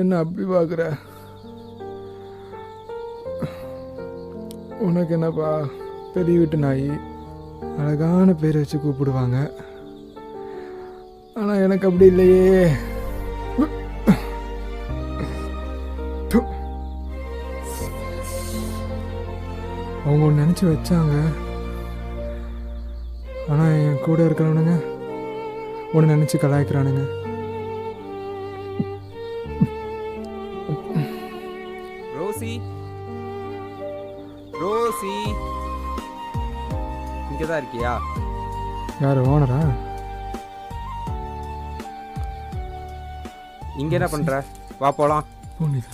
என்ன அப்படி பார்க்குற? உனக்கு என்னப்பா, பெரிய வீட்டு நாய், அழகான பேர் வச்சு கூப்பிடுவாங்க. ஆனால் எனக்கு அப்படி இல்லையே. அவங்க ஒன்று நினச்சி வச்சாங்க, ஆனால் என் கூட இருக்கிறவனுங்க ஒன்று நினச்சி கலாய்க்கிறானுங்க. ரோசி, ரோசி, இங்கே தான் இருக்கியா? யார், ஓனரா? இங்கே என்ன பண்ணுற? வா போகலாம். போனீங்க.